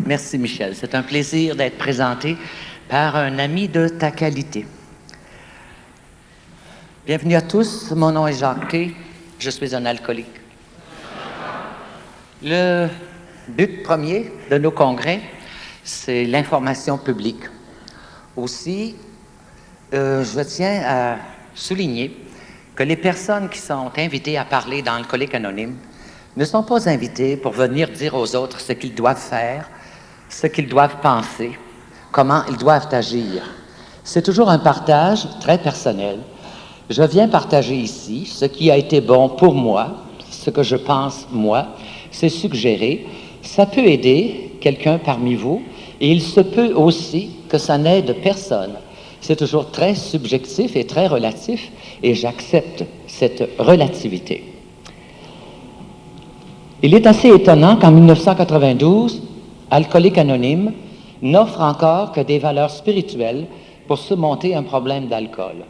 Merci, Michel. C'est un plaisir d'être présenté par un ami de ta qualité. Bienvenue à tous. Mon nom est Jacques T. Je suis un alcoolique. Le but premier de nos congrès, c'est l'information publique. Aussi, je tiens à souligner que les personnes qui sont invitées à parler dans Alcoolique Anonyme ne sont pas invitées pour venir dire aux autres ce qu'ils doivent faire, ce qu'ils doivent penser, comment ils doivent agir. C'est toujours un partage très personnel. Je viens partager ici ce qui a été bon pour moi, ce que je pense moi, c'est suggéré. Ça peut aider quelqu'un parmi vous et il se peut aussi que ça n'aide personne. C'est toujours très subjectif et très relatif et j'accepte cette relativité. Il est assez étonnant qu'en 1992, Alcoolique Anonyme n'offre encore que des valeurs spirituelles pour surmonter un problème d'alcool.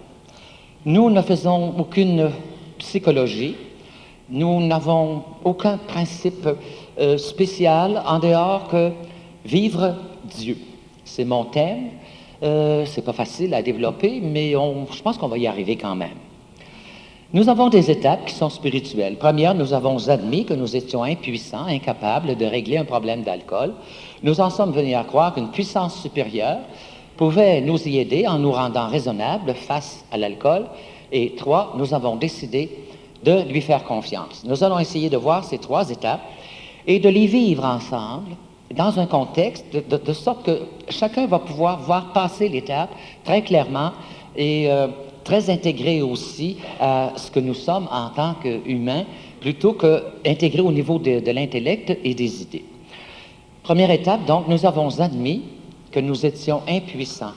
Nous ne faisons aucune psychologie, nous n'avons aucun principe spécial en dehors que vivre Dieu. C'est mon thème, c'est pas facile à développer, mais je pense qu'on va y arriver quand même. Nous avons des étapes qui sont spirituelles. Première, nous avons admis que nous étions impuissants, incapables de régler un problème d'alcool. Nous en sommes venus à croire qu'une puissance supérieure pouvait nous y aider en nous rendant raisonnables face à l'alcool. Et 3, nous avons décidé de lui faire confiance. Nous allons essayer de voir ces 3 étapes et de les vivre ensemble dans un contexte de sorte que chacun va pouvoir voir passer l'étape très clairement et très intégré aussi à ce que nous sommes en tant qu'humains, plutôt qu'intégré au niveau de l'intellect et des idées. Première étape, donc, nous avons admis que nous étions impuissants.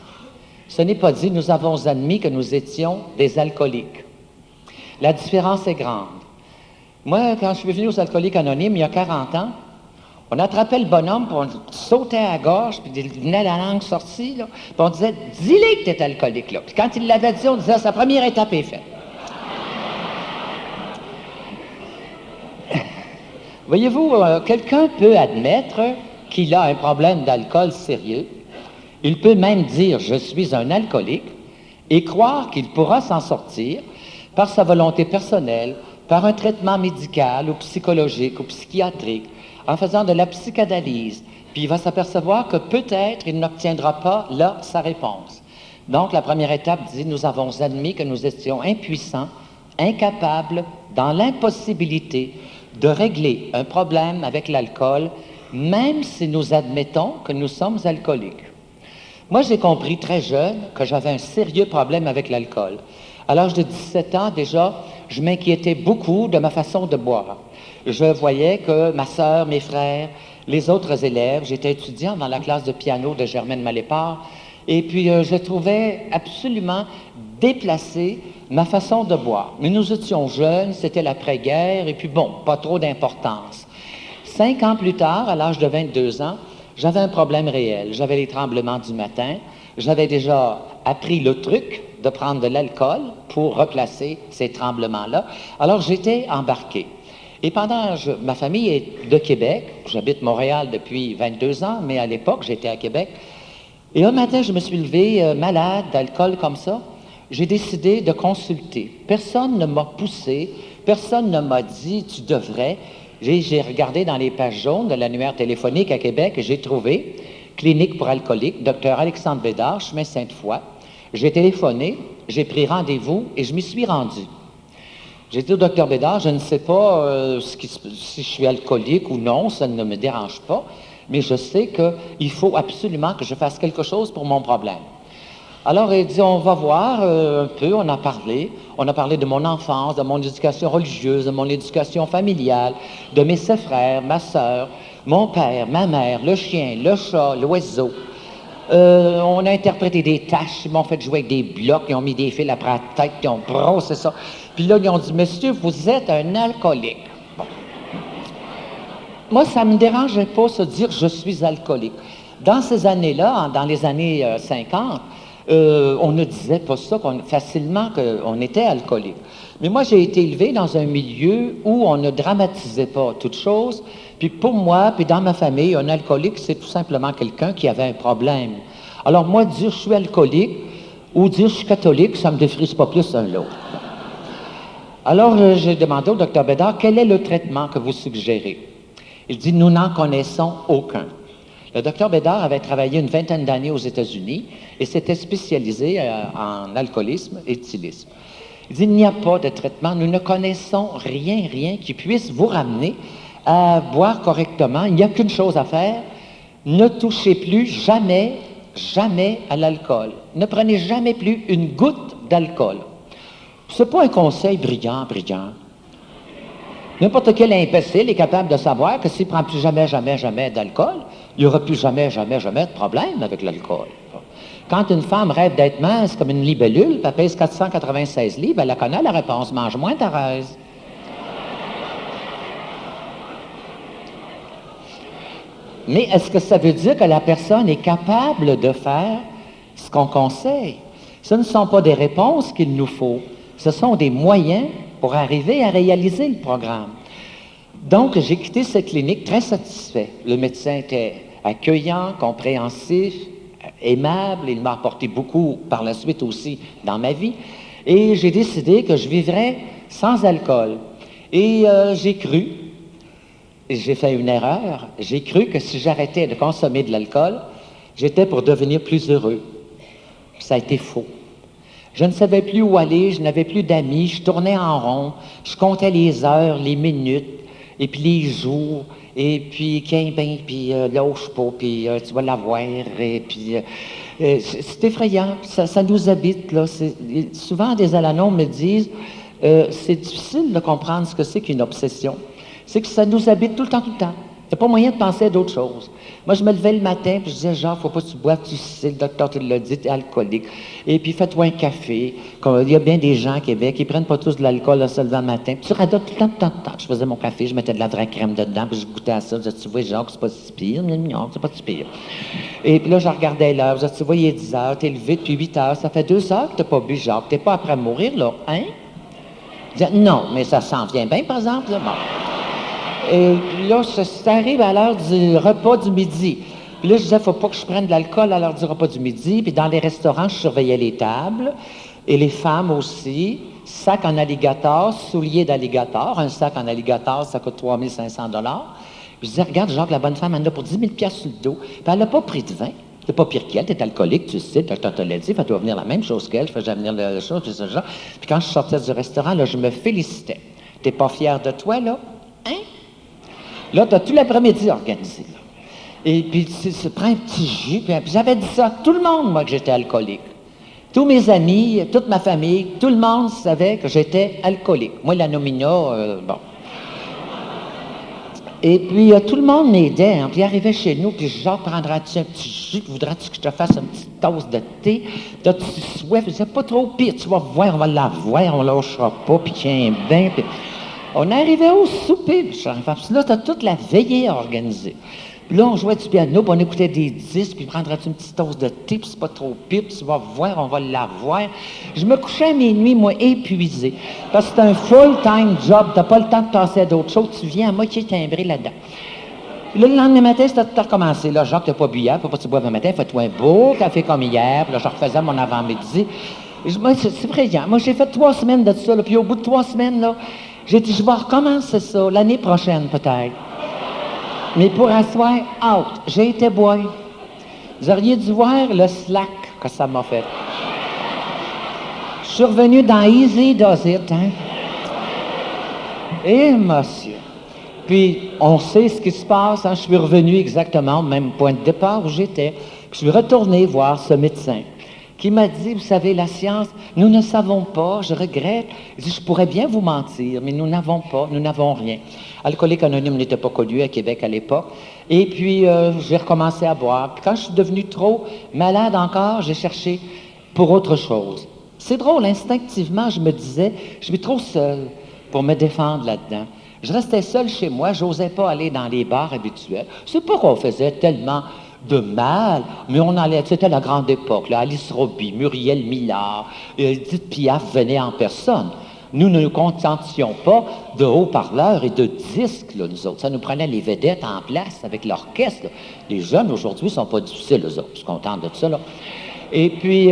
Ce n'est pas dit, nous avons admis que nous étions des alcooliques. La différence est grande. Moi, quand je suis venu aux Alcooliques Anonymes, il y a 40 ans, on attrapait le bonhomme, puis on sautait à la gorge, puis il venait la langue sortie, là, puis on disait « Dis-le que tu es alcoolique. » là. Puis quand il l'avait dit, on disait « Sa première étape est faite. » Voyez-vous, quelqu'un peut admettre qu'il a un problème d'alcool sérieux. Il peut même dire « Je suis un alcoolique » et croire qu'il pourra s'en sortir par sa volonté personnelle, par un traitement médical ou psychologique ou psychiatrique, en faisant de la psychanalyse, puis il va s'apercevoir que peut-être il n'obtiendra pas là sa réponse. Donc, la première étape dit, nous avons admis que nous étions impuissants, incapables, dans l'impossibilité de régler un problème avec l'alcool, même si nous admettons que nous sommes alcooliques. Moi, j'ai compris très jeune que j'avais un sérieux problème avec l'alcool. À l'âge de 17 ans, déjà, je m'inquiétais beaucoup de ma façon de boire. Je voyais que ma sœur, mes frères, les autres élèves, j'étais étudiant dans la classe de piano de Germaine Malépart, et puis je trouvais absolument déplacée ma façon de boire. Mais nous étions jeunes, c'était l'après-guerre, et puis bon, pas trop d'importance. 5 ans plus tard, à l'âge de 22 ans, j'avais un problème réel. J'avais les tremblements du matin, j'avais déjà appris le truc de prendre de l'alcool pour replacer ces tremblements-là. Alors j'étais embarqué. Et ma famille est de Québec, j'habite Montréal depuis 22 ans, mais à l'époque, j'étais à Québec. Et un matin, je me suis levé malade d'alcool comme ça. J'ai décidé de consulter. Personne ne m'a poussé, personne ne m'a dit « tu devrais ». J'ai regardé dans les pages jaunes de l'annuaire téléphonique à Québec et j'ai trouvé clinique pour alcooliques, Dr Alexandre Bédard, chemin Sainte-Foy. J'ai téléphoné, j'ai pris rendez-vous et je m'y suis rendu. J'ai dit au docteur Bédard, je ne sais pas si je suis alcoolique ou non, ça ne me dérange pas, mais je sais qu'il faut absolument que je fasse quelque chose pour mon problème. Alors il dit, on va voir un peu, on a parlé de mon enfance, de mon éducation religieuse, de mon éducation familiale, de mes 7 frères, ma sœur, mon père, ma mère, le chien, le chat, l'oiseau. On a interprété des tâches, ils m'ont fait jouer avec des blocs, ils ont mis des fils après la tête, ils ont brossé ça. Puis là, ils ont dit, monsieur, vous êtes un alcoolique. Bon. Moi, ça ne me dérangeait pas de dire je suis alcoolique. Dans ces années-là, dans les années 50, on ne disait pas ça facilement qu'on était alcoolique. Mais moi, j'ai été élevé dans un milieu où on ne dramatisait pas toute chose. Puis pour moi, puis dans ma famille, un alcoolique, c'est tout simplement quelqu'un qui avait un problème. Alors moi, dire je suis alcoolique ou dire je suis catholique, ça ne me défrise pas plus l'un l'autre. Alors, j'ai demandé au docteur Bédard, quel est le traitement que vous suggérez? Il dit, nous n'en connaissons aucun. Le docteur Bédard avait travaillé une vingtaine d'années aux États-Unis et s'était spécialisé en alcoolisme et éthylisme. Il dit, il n'y a pas de traitement, nous ne connaissons rien qui puisse vous ramener à boire correctement. Il n'y a qu'une chose à faire, ne touchez plus jamais à l'alcool. Ne prenez jamais plus une goutte d'alcool. Ce n'est pas un conseil brillant. N'importe quel imbécile est capable de savoir que s'il ne prend plus jamais d'alcool, il n'y aura plus jamais de problème avec l'alcool. Quand une femme rêve d'être mince comme une libellule, puis elle pèse 496 livres, elle la connaît la réponse. Mange moins, Thérèse. Mais est-ce que ça veut dire que la personne est capable de faire ce qu'on conseille? Ce ne sont pas des réponses qu'il nous faut. Ce sont des moyens pour arriver à réaliser le programme. Donc, j'ai quitté cette clinique très satisfait. Le médecin était accueillant, compréhensif, aimable. Il m'a apporté beaucoup par la suite aussi dans ma vie. Et j'ai décidé que je vivrais sans alcool. Et j'ai cru, j'ai fait une erreur, j'ai cru que si j'arrêtais de consommer de l'alcool, j'étais pour devenir plus heureux. Ça a été faux. Je ne savais plus où aller, je n'avais plus d'amis, je tournais en rond, je comptais les heures, les minutes, et puis les jours, et puis puis lâche pas, puis tu vas l'avoir, et puis c'est effrayant, ça nous habite, là. Souvent des Al-Anon me disent, c'est difficile de comprendre ce que c'est qu'une obsession. C'est que ça nous habite tout le temps. Il n'y a pas moyen de penser à d'autres choses. Moi, je me levais le matin, puis je disais, genre, faut pas que tu boives, tu sais, le docteur te l'a dit, tu es alcoolique. Et puis, fais-toi un café. Il y a bien des gens à Québec, ils prennent pas tous de l'alcool à se lever le matin. Puis tu radotes tout le temps. Je faisais mon café, je mettais de la vraie crème dedans, puis je goûtais à ça. Je disais, tu vois, Jacques, c'est pas si pire. Non, c'est pas si pire. Et puis là, je regardais l'heure. Je disais, tu vois, il est 10 heures, t'es levé depuis 8 heures. Ça fait 2 heures que t'as pas bu, Jacques. T'es pas après mourir, là, hein? Je disais, non, mais ça s'en vient bien, par exemple, là. Bon. Et là, ça arrive à l'heure du repas du midi. Puis là, je disais, faut pas que je prenne de l'alcool à l'heure du repas du midi. Puis dans les restaurants, je surveillais les tables. Et les femmes aussi. Sac en alligator, souliers d'alligator. Un sac en alligator, ça coûte 3 500 $. Puis je disais, regarde, Jacques, la bonne femme, elle en a pour 10 000 $ sur le dos. Puis elle n'a pas pris de vin. T'es pas pire qu'elle, t'es alcoolique, tu sais, le docteur te l'a dit, fait, tu vas venir la même chose qu'elle, fais venir la chose, puis ce genre. Puis quand je sortais du restaurant, là, je me félicitais. T'es pas fier de toi, là? Hein? Là, tu as tout l'après-midi organisé. Là. Et puis, tu prends un petit jus. Puis j'avais dit ça à tout le monde, moi, que j'étais alcoolique. Tous mes amis, toute ma famille, tout le monde savait que j'étais alcoolique. Moi, la nomina, bon. Et puis, tout le monde m'aidait. Hein, puis, il arrivait chez nous, puis genre, prendras-tu un petit jus? Voudras-tu que je te fasse une petite tasse de thé? T'as-tu soif? Je disais, pas trop pire. Tu vas voir, on va l'avoir, on lâchera pas, puis tiens bien. Puis... On arrivait au souper, puis là, tu as toute la veillée organisée. Puis là, on jouait du piano, puis on écoutait des disques, puis prendras-tu une petite tasse de thé, puis c'est pas trop pire, puis tu vas voir, on va l'avoir. Je me couchais à minuit, moi, épuisé. Parce que c'est un full-time job, t'as pas le temps de passer à d'autres choses, tu viens à moitié timbré là-dedans. Puis là, le lendemain matin, c'était tout recommencé. Là, Jacques, t'as pas bu hier, faut pas que tu boives le matin, fais-toi un beau café comme hier, puis là, je refaisais mon avant-midi. C'est brillant. Moi, j'ai fait 3 semaines de ça, là, puis au bout de 3 semaines, là, j'ai dit, je vais recommencer ça l'année prochaine, peut-être. Mais pour asseoir, out. J'ai été boire. Vous auriez dû voir le slack que ça m'a fait. Je suis revenu dans Easy Does It, hein. Et monsieur. Puis, on sait ce qui se passe, hein. Je suis revenu exactement au même point de départ où j'étais. Puis, je suis retourné voir ce médecin qui m'a dit, vous savez, la science, nous ne savons pas, je regrette. Il dit, je pourrais bien vous mentir, mais nous n'avons pas, nous n'avons rien. Alcoolique Anonyme n'était pas connu à Québec à l'époque. Et puis, j'ai recommencé à boire. Puis quand je suis devenu trop malade encore, j'ai cherché pour autre chose. C'est drôle, instinctivement, je me disais, je suis trop seul pour me défendre là-dedans. Je restais seul chez moi, j'osais pas aller dans les bars habituels. C'est pas qu'on faisait tellement de mal, mais on allait, c'était la grande époque, là, Alice Roby, Muriel Millard, Edith Piaf venaient en personne. Nous ne nous contentions pas de haut-parleurs et de disques, là, nous autres. Ça nous prenait les vedettes en place avec l'orchestre. Là. Les jeunes, aujourd'hui, ne sont pas difficiles, eux autres. Je suis content de ça, là. Et puis,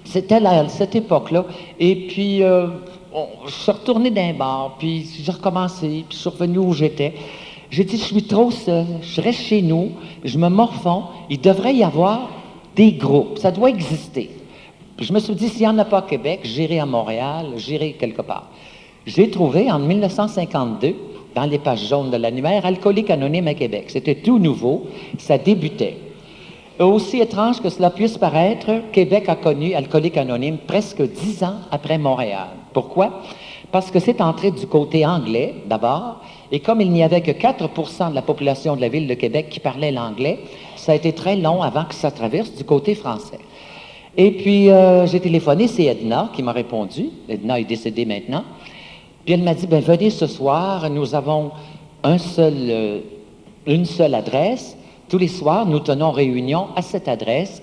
c'était cette époque-là. Et puis, je suis retourné d'un bar, puis j'ai recommencé, puis je suis revenu où j'étais. J'ai dit, je suis trop seul, je reste chez nous, je me morfonds, il devrait y avoir des groupes, ça doit exister. Puis je me suis dit, s'il n'y en a pas à Québec, j'irai à Montréal, j'irai quelque part. J'ai trouvé en 1952, dans les pages jaunes de l'annuaire, Alcooliques Anonymes à Québec. C'était tout nouveau, ça débutait. Aussi étrange que cela puisse paraître, Québec a connu Alcooliques Anonymes presque 10 ans après Montréal. Pourquoi? Parce que c'est entré du côté anglais, d'abord, et comme il n'y avait que 4% de la population de la ville de Québec qui parlait l'anglais, ça a été très long avant que ça traverse du côté français. Et puis, j'ai téléphoné, c'est Edna qui m'a répondu. Edna est décédée maintenant. Puis elle m'a dit, ben venez ce soir, nous avons une seule adresse. Tous les soirs, nous tenons réunion à cette adresse.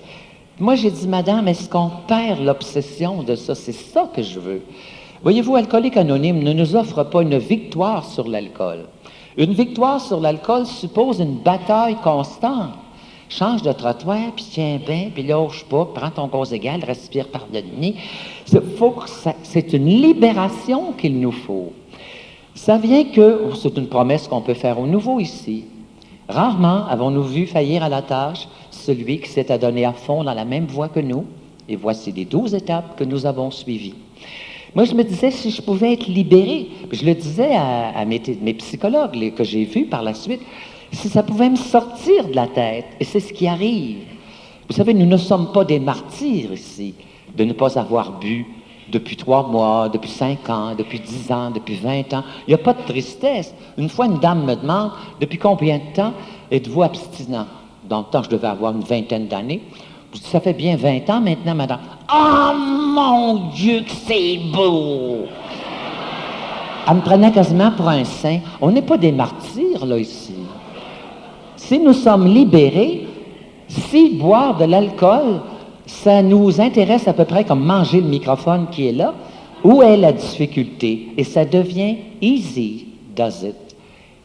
Moi, j'ai dit, madame, est-ce qu'on perd l'obsession de ça? C'est ça que je veux. Voyez-vous, Alcooliques Anonymes ne nous offre pas une victoire sur l'alcool. Une victoire sur l'alcool suppose une bataille constante. Change de trottoir, puis tiens bien, puis lâche pas, prends ton cause égal, respire par le nez. C'est une libération qu'il nous faut. Ça vient que, c'est une promesse qu'on peut faire aux nouveaux ici. Rarement avons-nous vu faillir à la tâche celui qui s'est adonné à fond dans la même voie que nous, et voici les 12 étapes que nous avons suivies. Moi, je me disais, si je pouvais être libéré, je le disais à mes psychologues que j'ai vus par la suite, si ça pouvait me sortir de la tête, et c'est ce qui arrive. Vous savez, nous ne sommes pas des martyrs ici, de ne pas avoir bu depuis 3 mois, depuis 5 ans, depuis 10 ans, depuis 20 ans. Il n'y a pas de tristesse. Une fois, une dame me demande, depuis combien de temps êtes-vous abstinent? Dans le temps, je devais avoir une vingtaine d'années. Je dis, ça fait bien 20 ans maintenant, madame. Oh mon Dieu, que c'est beau! Elle me prenait quasiment pour un saint. On n'est pas des martyrs, là, ici. Si nous sommes libérés, si boire de l'alcool, ça nous intéresse à peu près comme manger le microphone qui est là, où est la difficulté? Et ça devient easy, does it?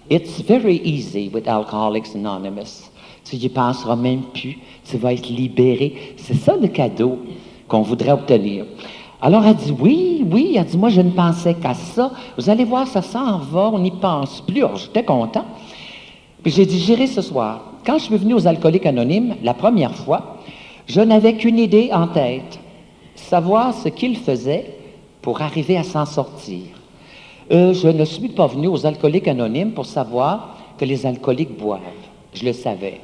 It's very easy with Alcoholics Anonymous. Tu n'y penseras même plus, tu vas être libéré. C'est ça le cadeau qu'on voudrait obtenir. Alors elle dit, oui, elle dit, moi je ne pensais qu'à ça. Vous allez voir, ça s'en va, on n'y pense plus. Alors j'étais content. Puis j'ai dit, j'irai ce soir. Quand je suis venu aux Alcooliques Anonymes, la première fois, je n'avais qu'une idée en tête, savoir ce qu'ils faisaient pour arriver à s'en sortir. Je ne suis pas venu aux Alcooliques Anonymes pour savoir que les alcooliques boivent. Je le savais.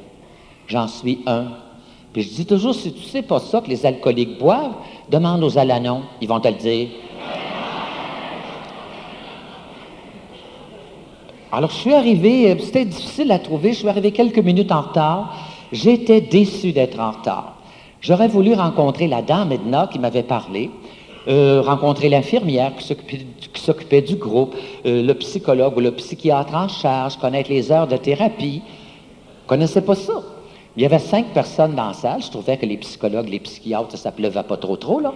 J'en suis un. Puis je dis toujours, si tu ne sais pas ça, que les alcooliques boivent, demande aux Alanons, ils vont te le dire. Alors, je suis arrivé, c'était difficile à trouver, je suis arrivé quelques minutes en retard. J'étais déçu d'être en retard. J'aurais voulu rencontrer la dame Edna qui m'avait parlé, rencontrer l'infirmière qui s'occupait du groupe, le psychologue ou le psychiatre en charge, connaître les heures de thérapie. Je ne connaissais pas ça. Il y avait 5 personnes dans la salle. Je trouvais que les psychologues, les psychiatres, ça ne pleuvait pas trop, là.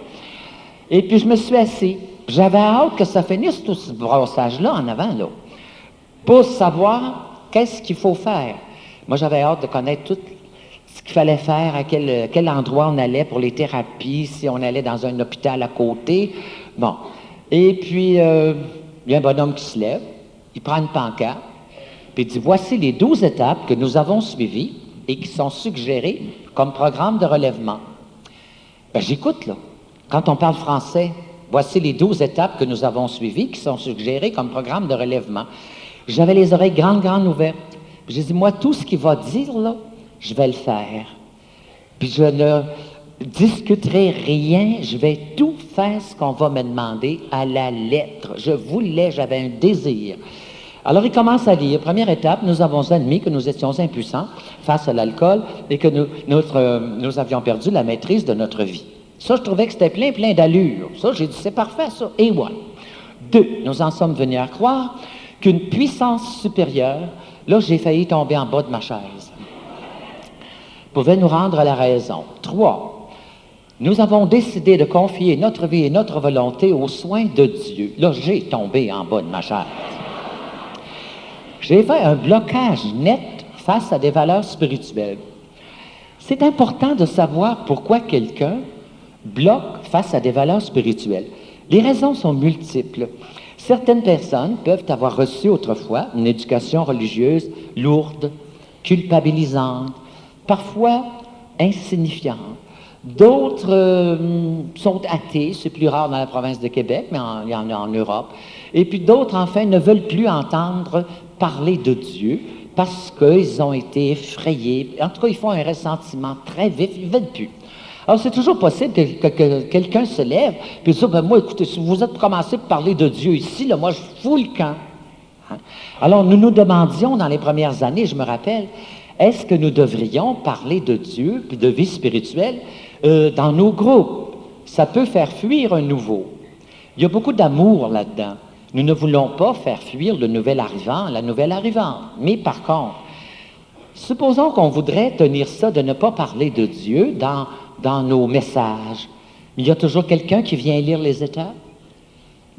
Et puis, je me suis assis. J'avais hâte que ça finisse tout ce brossage-là en avant, là, pour savoir qu'est-ce qu'il faut faire. Moi, j'avais hâte de connaître tout ce qu'il fallait faire, à quel endroit on allait pour les thérapies, si on allait dans un hôpital à côté. Bon. Et puis, il y a un bonhomme qui se lève, il prend une pancarte, puis il dit, voici les 12 étapes que nous avons suivies et qui sont suggérées comme programme de relèvement. Ben, j'écoute, là. Quand on parle français, voici les 12 étapes que nous avons suivies qui sont suggérées comme programme de relèvement. J'avais les oreilles grandes ouvertes. J'ai dit, moi, tout ce qu'il va dire, là, je vais le faire. Puis je ne discuterai rien, je vais tout faire ce qu'on va me demander à la lettre. J'avais un désir. Alors, il commence à lire. Première étape, nous avons admis que nous étions impuissants face à l'alcool et que nous avions perdu la maîtrise de notre vie. Ça, je trouvais que c'était plein d'allure. Ça, j'ai dit, c'est parfait, ça. Et voilà. 2, nous en sommes venus à croire qu'une puissance supérieure, là, j'ai failli tomber en bas de ma chaise. pouvait nous rendre à la raison. 3, nous avons décidé de confier notre vie et notre volonté aux soins de Dieu. Là, j'ai tombé en bas de ma chaise. J'ai fait un blocage net face à des valeurs spirituelles. C'est important de savoir pourquoi quelqu'un bloque face à des valeurs spirituelles. Les raisons sont multiples. Certaines personnes peuvent avoir reçu autrefois une éducation religieuse lourde, culpabilisante, parfois insignifiante. D'autres sont athées, c'est plus rare dans la province de Québec, mais il y en a en Europe. Et puis d'autres, enfin, ne veulent plus entendre parler de Dieu parce qu'ils ont été effrayés. En tout cas, ils font un ressentiment très vif, ils ne veulent plus. Alors, c'est toujours possible que quelqu'un se lève et dise, ben moi, écoutez, si vous êtes commencé par parler de Dieu ici, là, moi, je fous le camp. Hein? Alors, nous nous demandions dans les premières années, je me rappelle, est-ce que nous devrions parler de Dieu puis de vie spirituelle dans nos groupes? Ça peut faire fuir un nouveau. Il y a beaucoup d'amour là-dedans. Nous ne voulons pas faire fuir le nouvel arrivant, la nouvelle arrivante. Mais par contre, supposons qu'on voudrait tenir ça de ne pas parler de Dieu dans nos messages. Il y a toujours quelqu'un qui vient lire les étapes.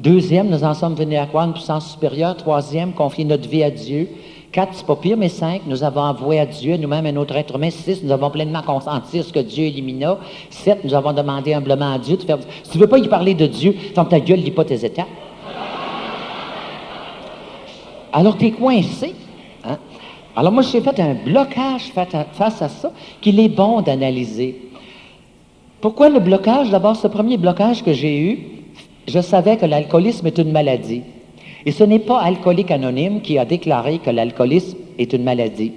2e, nous en sommes venus à croire une puissance supérieure. 3e, confier notre vie à Dieu. 4, c'est pas pire, mais 5, nous avons avoué à Dieu, nous-mêmes, à notre être humain. 6, nous avons pleinement consenti à ce que Dieu élimina. 7, nous avons demandé humblement à Dieu de faire... Si tu ne veux pas y parler de Dieu, ferme ta gueule, lis pas tes étapes. Alors, tu es coincé. Hein? Alors, moi, j'ai fait un blocage face à ça qu'il est bon d'analyser. Pourquoi le blocage? D'abord, ce premier blocage que j'ai eu, je savais que l'alcoolisme est une maladie. Et ce n'est pas Alcooliques Anonymes qui a déclaré que l'alcoolisme est une maladie.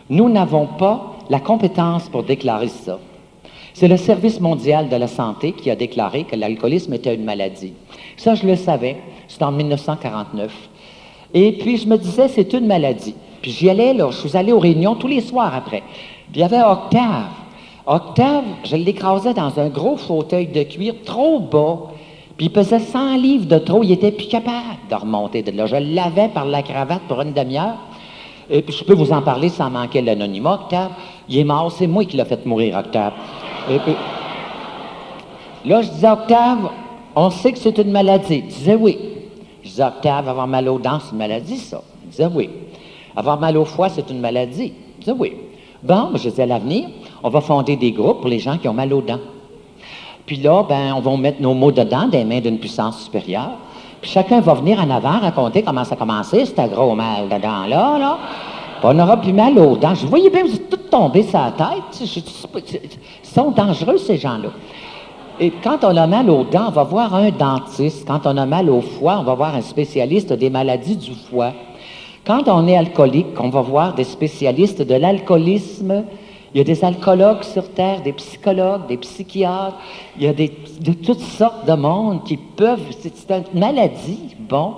Nous n'avons pas la compétence pour déclarer ça. C'est le Service mondial de la santé qui a déclaré que l'alcoolisme était une maladie. Ça, je le savais. C'était en 1949. Et puis, je me disais, c'est une maladie. Puis, j'y allais, là, je suis allé aux réunions tous les soirs après. Puis, il y avait Octave. Octave, je l'écrasais dans un gros fauteuil de cuir trop bas. Puis, il pesait 100 livres de trop. Il était plus capable de remonter de là. Je l'avais par la cravate pour une demi-heure. Et puis, je peux vous en parler sans manquer l'anonymat. Octave, il est mort. C'est moi qui l'ai fait mourir, Octave. Et puis, là, je disais, Octave, on sait que c'est une maladie. Il disait oui. Je disais, Octave, avoir mal aux dents, c'est une maladie, ça. Il disait oui. Avoir mal au foie, c'est une maladie. Il disait oui. Bon, je disais, à l'avenir, on va fonder des groupes pour les gens qui ont mal aux dents. Puis là, ben, on va mettre nos mots dedans, des mains d'une puissance supérieure. Puis chacun va venir en avant raconter comment ça a commencé, ce gros mal de dents-là, là. Puis on n'aura plus mal aux dents. Je voyais bien, vous êtes tous tombés sur la tête. Ils sont dangereux, ces gens-là. Et quand on a mal aux dents, on va voir un dentiste. Quand on a mal au foie, on va voir un spécialiste des maladies du foie. Quand on est alcoolique, on va voir des spécialistes de l'alcoolisme. Il y a des alcoologues sur Terre, des psychologues, des psychiatres. Il y a de toutes sortes de monde qui peuvent... C'est une maladie, bon.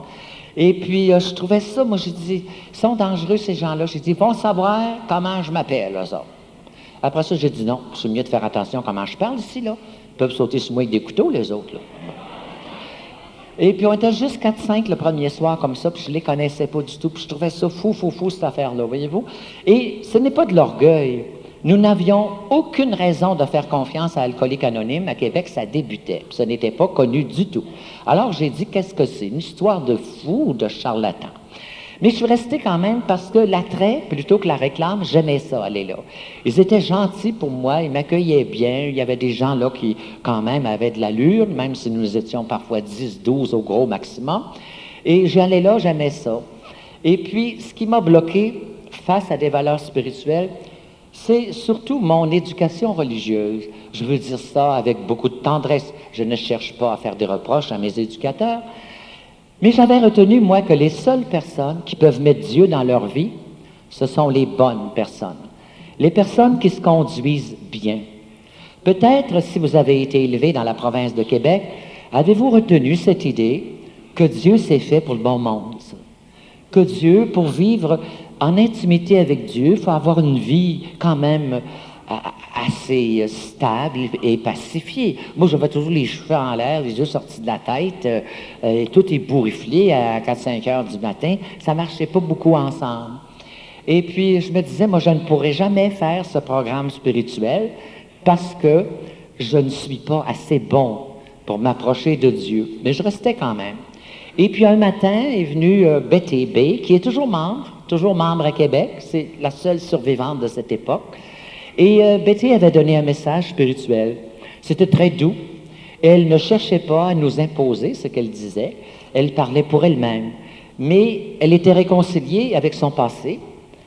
Et puis, je trouvais ça, moi, j'ai dit, ils sont dangereux, ces gens-là. J'ai dit, ils vont savoir comment je m'appelle, eux autres. Après ça, j'ai dit non, c'est mieux de faire attention comment je parle ici, là. Ils peuvent sauter sur moi avec des couteaux, les autres, là. Et puis, on était juste 4-5 le premier soir comme ça, puis je les connaissais pas du tout, puis je trouvais ça fou, cette affaire-là, voyez-vous. Et ce n'est pas de l'orgueil. Nous n'avions aucune raison de faire confiance à Alcooliques Anonymes. À Québec, ça débutait, puis ce n'était pas connu du tout. Alors, j'ai dit, qu'est-ce que c'est? Une histoire de fou ou de charlatan? Mais je suis resté quand même parce que l'attrait, plutôt que la réclame, j'aimais ça, aller là. Ils étaient gentils pour moi, ils m'accueillaient bien. Il y avait des gens là qui, quand même, avaient de l'allure, même si nous étions parfois 10, 12 au gros maximum. Et j'allais là, j'aimais ça. Et puis, ce qui m'a bloqué face à des valeurs spirituelles, c'est surtout mon éducation religieuse. Je veux dire ça avec beaucoup de tendresse. Je ne cherche pas à faire des reproches à mes éducateurs. Mais j'avais retenu, moi, que les seules personnes qui peuvent mettre Dieu dans leur vie, ce sont les bonnes personnes. Les personnes qui se conduisent bien. Peut-être, si vous avez été élevé dans la province de Québec, avez-vous retenu cette idée que Dieu s'est fait pour le bon monde? Ça? Que Dieu, pour vivre en intimité avec Dieu, il faut avoir une vie quand même assez stable et pacifiée. Moi, j'avais toujours les cheveux en l'air, les yeux sortis de la tête, et tout est bourriflé à 4-5 heures du matin. Ça ne marchait pas beaucoup ensemble. Et puis, je me disais, moi, je ne pourrais jamais faire ce programme spirituel parce que je ne suis pas assez bon pour m'approcher de Dieu. Mais je restais quand même. Et puis, un matin est venue Betty B, qui est toujours membre à Québec. C'est la seule survivante de cette époque. Et Betty avait donné un message spirituel. C'était très doux. Elle ne cherchait pas à nous imposer ce qu'elle disait. Elle parlait pour elle-même. Mais elle était réconciliée avec son passé,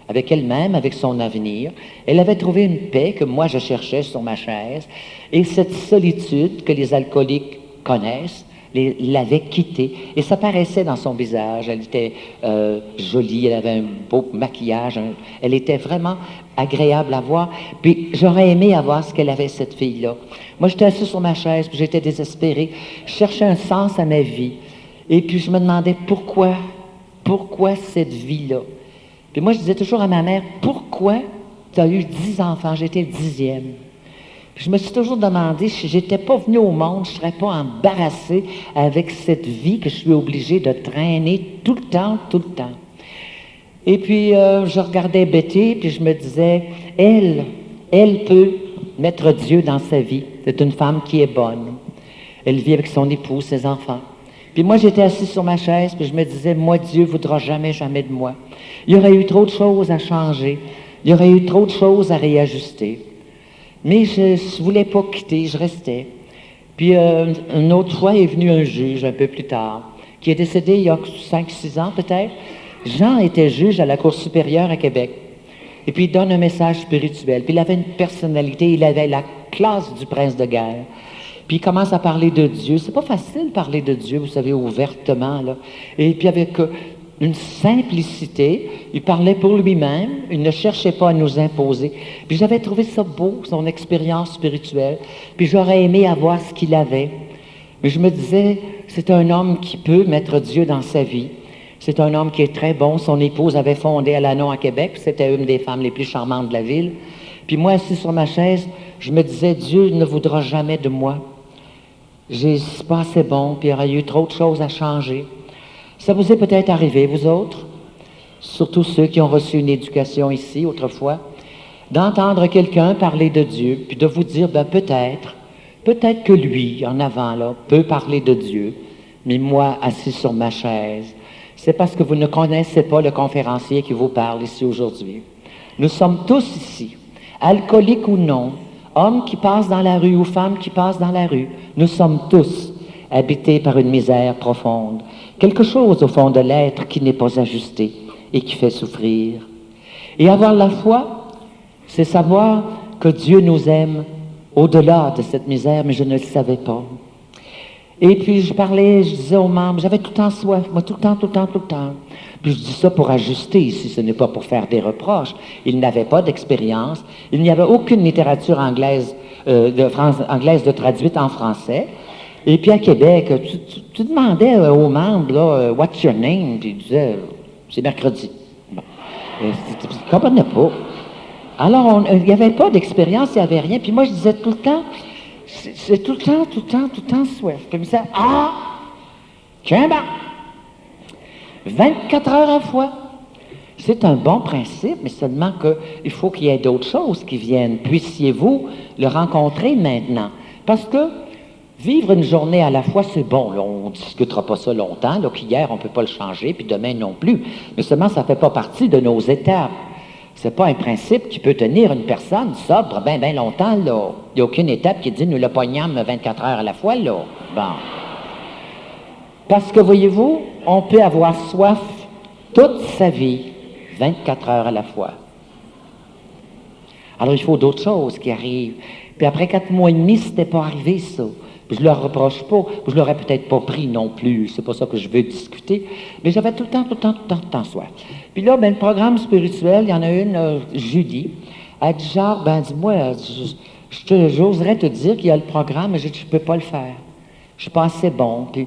avec elle-même, avec son avenir. Elle avait trouvé une paix que moi je cherchais sur ma chaise. Et cette solitude que les alcooliques connaissent l'avait quittée. Et ça paraissait dans son visage. Elle était jolie, elle avait un beau maquillage. Elle était vraiment agréable à voir. Puis j'aurais aimé avoir ce qu'elle avait, cette fille-là. Moi, j'étais assis sur ma chaise, puis j'étais désespéré. Je cherchais un sens à ma vie. Et puis je me demandais pourquoi cette vie-là? Puis moi, je disais toujours à ma mère, pourquoi tu as eu 10 enfants? J'étais le 10e. Puis je me suis toujours demandé, si j'étais pas venu au monde, je ne serais pas embarrassé avec cette vie que je suis obligé de traîner tout le temps. Et puis, je regardais Betty, puis je me disais, elle peut mettre Dieu dans sa vie. C'est une femme qui est bonne. Elle vit avec son époux, ses enfants. Puis moi, j'étais assis sur ma chaise, puis je me disais, moi, Dieu ne voudra jamais de moi. Il y aurait eu trop de choses à changer. Il y aurait eu trop de choses à réajuster. Mais je ne voulais pas quitter, je restais. Puis une autre fois est venu un juge, un peu plus tard, qui est décédé il y a 5-6 ans peut-être. Jean était juge à la Cour supérieure à Québec. Et puis il donne un message spirituel. Puis il avait une personnalité, il avait la classe du prince de guerre. Puis il commence à parler de Dieu. C'est pas facile de parler de Dieu, vous savez, ouvertement, là. Et puis avec une simplicité, il parlait pour lui-même, il ne cherchait pas à nous imposer. Puis j'avais trouvé ça beau, son expérience spirituelle. Puis j'aurais aimé avoir ce qu'il avait. Mais je me disais, c'est un homme qui peut mettre Dieu dans sa vie. C'est un homme qui est très bon. Son épouse avait fondé Alanon à Québec. C'était une des femmes les plus charmantes de la ville. Puis moi, assis sur ma chaise, je me disais, Dieu ne voudra jamais de moi. C'est pas assez bon, puis il y aurait eu trop de choses à changer. Ça vous est peut-être arrivé, vous autres, surtout ceux qui ont reçu une éducation ici autrefois, d'entendre quelqu'un parler de Dieu, puis de vous dire, ben peut-être que lui, en avant, là, peut parler de Dieu, mais moi, assis sur ma chaise, c'est parce que vous ne connaissez pas le conférencier qui vous parle ici aujourd'hui. Nous sommes tous ici, alcooliques ou non, hommes qui passent dans la rue ou femmes qui passent dans la rue, nous sommes tous habités par une misère profonde, quelque chose au fond de l'être qui n'est pas ajusté et qui fait souffrir. Et avoir la foi, c'est savoir que Dieu nous aime au-delà de cette misère, mais je ne le savais pas. Et puis je disais aux membres, j'avais tout le temps soif, moi tout le temps. Puis je dis ça pour ajuster ici, ce n'est pas pour faire des reproches. Ils n'avaient pas d'expérience, il n'y avait aucune littérature anglaise de traduite en français. Et puis à Québec, tu demandais aux membres, là, what's your name? Puis ils disaient, c'est mercredi. Bon. Tu ne comprenais pas. Alors, il n'y avait pas d'expérience, il n'y avait rien. Puis moi, je disais tout le temps, c'est tout le temps soif. Puis je me disais, tiens, 24 heures à la fois. C'est un bon principe, mais seulement qu'il faut qu'il y ait d'autres choses qui viennent. Puissiez-vous le rencontrer maintenant? Parce que vivre une journée à la fois, c'est bon. Là, on ne discutera pas ça longtemps. Là, qu'hier, on ne peut pas le changer, puis demain non plus. Mais seulement, ça ne fait pas partie de nos étapes. C'est pas un principe qui peut tenir une personne sobre bien longtemps, là. Il n'y a aucune étape qui dit « nous le pognâmes 24 heures à la fois », là. Bon. Parce que, voyez-vous, on peut avoir soif toute sa vie, 24 heures à la fois. Alors, il faut d'autres choses qui arrivent. Puis après 4 mois et demi, c'était pas arrivé, ça. Puis je leur reproche pas. Je l'aurais peut-être pas pris non plus. C'est pas ça que je veux discuter. Mais j'avais tout le temps soif. Puis là, le programme spirituel, il y en a une, Julie. Elle dit genre, dis-moi, j'oserais te dire qu'il y a le programme, mais je peux pas le faire. Je suis pas assez bon. Puis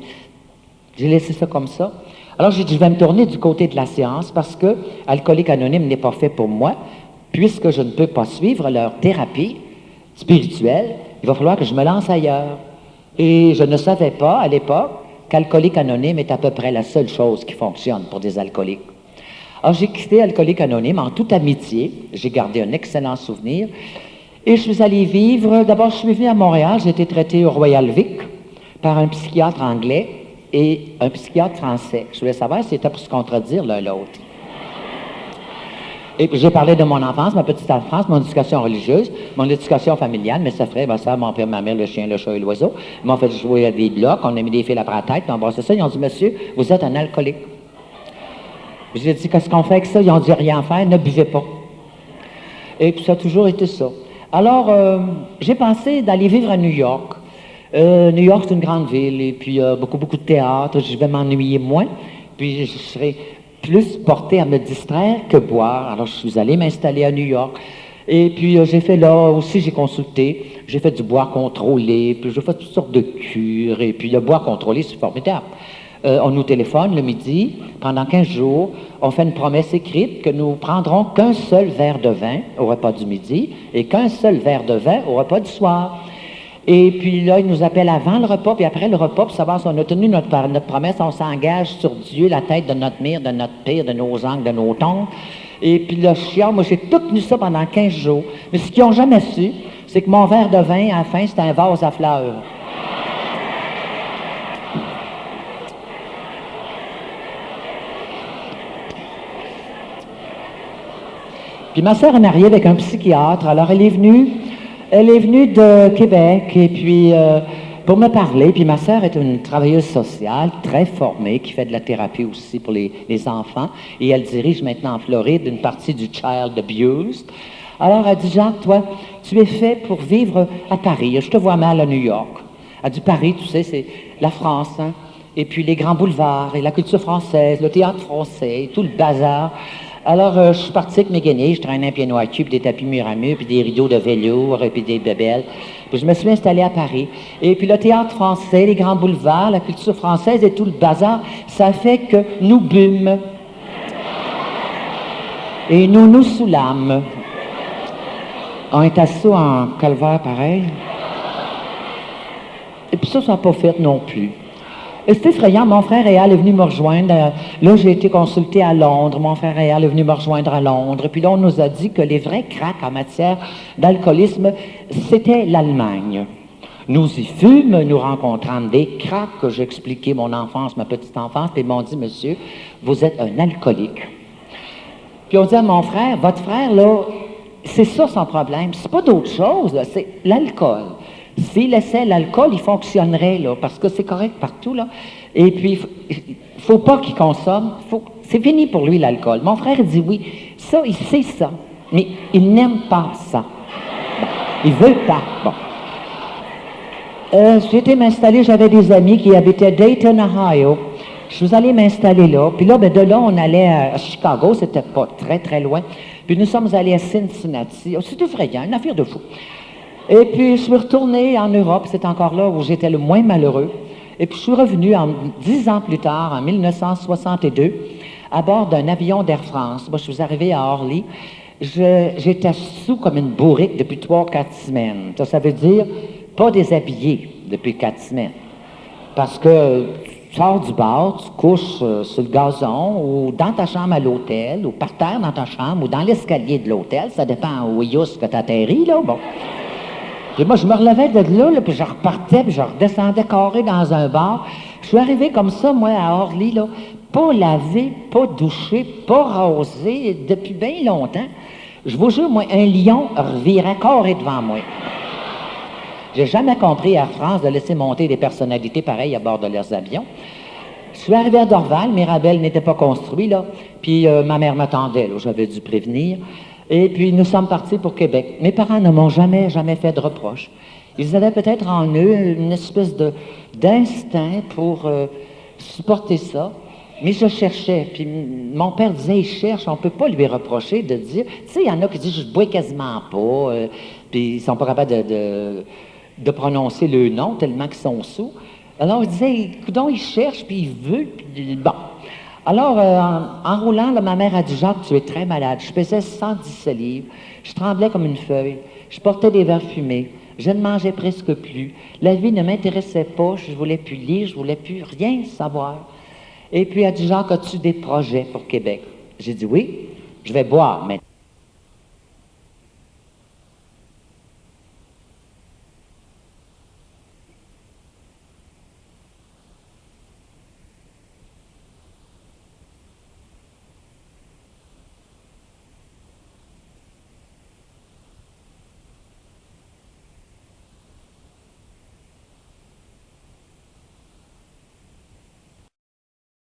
j'ai laissé ça comme ça. Alors j'ai dit, je vais me tourner du côté de la science parce que Alcoolique Anonyme n'est pas fait pour moi, puisque je ne peux pas suivre leur thérapie spirituelle. Il va falloir que je me lance ailleurs. Et je ne savais pas, à l'époque, qu'Alcoolique Anonyme est à peu près la seule chose qui fonctionne pour des alcooliques. Alors, j'ai quitté Alcooliques Anonymes en toute amitié. J'ai gardé un excellent souvenir. Et je suis allé vivre, d'abord, je suis venu à Montréal, j'ai été traité au Royal Vic par un psychiatre anglais et un psychiatre français. Je voulais savoir si c'était pour se contredire l'un l'autre. Et puis, j'ai parlé de mon enfance, ma petite enfance, mon éducation religieuse, mon éducation familiale, mes frères, ma soeur, mon père, ma mère, le chien, le chat et l'oiseau. Ils m'ont fait jouer à des blocs, on a mis des fils après la tête, puis on brassait ça. Ils ont dit, monsieur, vous êtes un alcoolique. J'ai dit, qu'est-ce qu'on fait avec ça? Ils ont dit, rien faire, ne buvez pas. Et puis, ça a toujours été ça. Alors, j'ai pensé d'aller vivre à New York. New York, c'est une grande ville, et puis beaucoup de théâtre. Je vais m'ennuyer moins, puis je serai plus porté à me distraire que boire. Alors, je suis allé m'installer à New York. Et puis, j'ai fait là aussi, j'ai consulté. J'ai fait du bois contrôlé, puis j'ai fait toutes sortes de cures. Et puis, le bois contrôlé, c'est formidable. On nous téléphone le midi, pendant 15 jours, on fait une promesse écrite que nous prendrons qu'un seul verre de vin au repas du midi et qu'un seul verre de vin au repas du soir. Et puis là, ils nous appellent avant le repas, puis après le repas, pour savoir si on a tenu notre promesse, on s'engage sur Dieu, la tête de notre mère, de notre père, de nos oncles, de nos tantes. Et puis le chien, moi j'ai tout tenu ça pendant 15 jours. Mais ce qu'ils n'ont jamais su, c'est que mon verre de vin, à la fin, c'était un vase à fleurs. Puis ma sœur est mariée avec un psychiatre, alors elle est venue de Québec, et puis pour me parler, puis ma sœur est une travailleuse sociale très formée, qui fait de la thérapie aussi pour les enfants, et elle dirige maintenant en Floride une partie du Child Abuse. Alors elle dit, Jacques, toi, tu es fait pour vivre à Paris, je te vois mal à New York. Elle dit, Paris, tu sais, c'est la France, hein, et puis les grands boulevards, et la culture française, le théâtre français, et tout le bazar. Alors, je suis parti avec mes guenilles, je traînais un piano à cul, puis des tapis mur à mur, puis des rideaux de velours, et puis des bébelles. Puis je me suis installé à Paris. Et puis le théâtre français, les grands boulevards, la culture française et tout le bazar, ça fait que nous bûmes. Et nous nous saoulâmes. On est assis en calvaire pareil. Et puis ça n'a pas fait non plus. Et c'est effrayant, mon frère Réal est venu me rejoindre. Là, j'ai été consulté à Londres. Mon frère Réal est venu me rejoindre à Londres. Et puis là, on nous a dit que les vrais cracks en matière d'alcoolisme, c'était l'Allemagne. Nous y fûmes, nous rencontrant des cracks, que j'ai expliqué mon enfance, ma petite enfance, puis ils m'ont dit, monsieur, vous êtes un alcoolique. Puis on dit à mon frère, votre frère, là, c'est ça son problème. C'est pas d'autre chose, là, c'est l'alcool. S'il laissait l'alcool, il fonctionnerait, là, parce que c'est correct partout, là. Et puis, il faut pas qu'il consomme. C'est fini pour lui, l'alcool. Mon frère dit oui. Ça, il sait ça. Mais il n'aime pas ça. Bon, il veut pas. Bon. J'ai été m'installer, j'avais des amis qui habitaient Dayton, Ohio. Je suis allé m'installer là. Puis là, ben, de là, on allait à Chicago. C'était pas très, très loin. Puis nous sommes allés à Cincinnati. Oh, c'est effrayant, une affaire de fou. Et puis, je suis retourné en Europe, c'est encore là où j'étais le moins malheureux. Et puis, je suis revenu 10 ans plus tard, en 1962, à bord d'un avion d'Air France. Moi, je suis arrivé à Orly. J'étais sous comme une bourrique depuis 3 ou 4 semaines. Ça veut dire pas déshabillé depuis 4 semaines. Parce que tu sors du bar, tu couches sur le gazon, ou dans ta chambre à l'hôtel, ou par terre dans ta chambre, ou dans l'escalier de l'hôtel. Ça dépend où il y a ce que tu atterris, là. Bon. Puis moi, je me relevais de là, puis je repartais, puis je redescendais carré dans un bar. Je suis arrivé comme ça, moi, à Orly, là, pas lavé, pas douché, pas rasé, depuis bien longtemps. Je vous jure, moi, un lion revirait carré devant moi. J'ai jamais compris Air France de laisser monter des personnalités pareilles à bord de leurs avions. Je suis arrivé à Dorval, Mirabel n'était pas construit, là, puis ma mère m'attendait, là, j'avais dû prévenir. Et puis, nous sommes partis pour Québec. Mes parents ne m'ont jamais fait de reproches. Ils avaient peut-être en eux une espèce d'instinct pour supporter ça. Mais je cherchais. Puis, mon père disait, il cherche, on ne peut pas lui reprocher de dire... Tu sais, il y en a qui disent, je ne bois quasiment pas. Puis, ils ne sont pas capables de prononcer le nom tellement qu'ils sont sous. Alors, il disait, coudonc, il cherche, puis il veut, puis bon... Alors, en roulant, là, ma mère a dit, Jacques, tu es très malade. Je pesais 117 livres. Je tremblais comme une feuille. Je portais des verres fumés. Je ne mangeais presque plus. La vie ne m'intéressait pas. Je ne voulais plus lire. Je ne voulais plus rien savoir. Et puis, elle a dit, Jacques, as-tu des projets pour Québec? J'ai dit oui, je vais boire, mais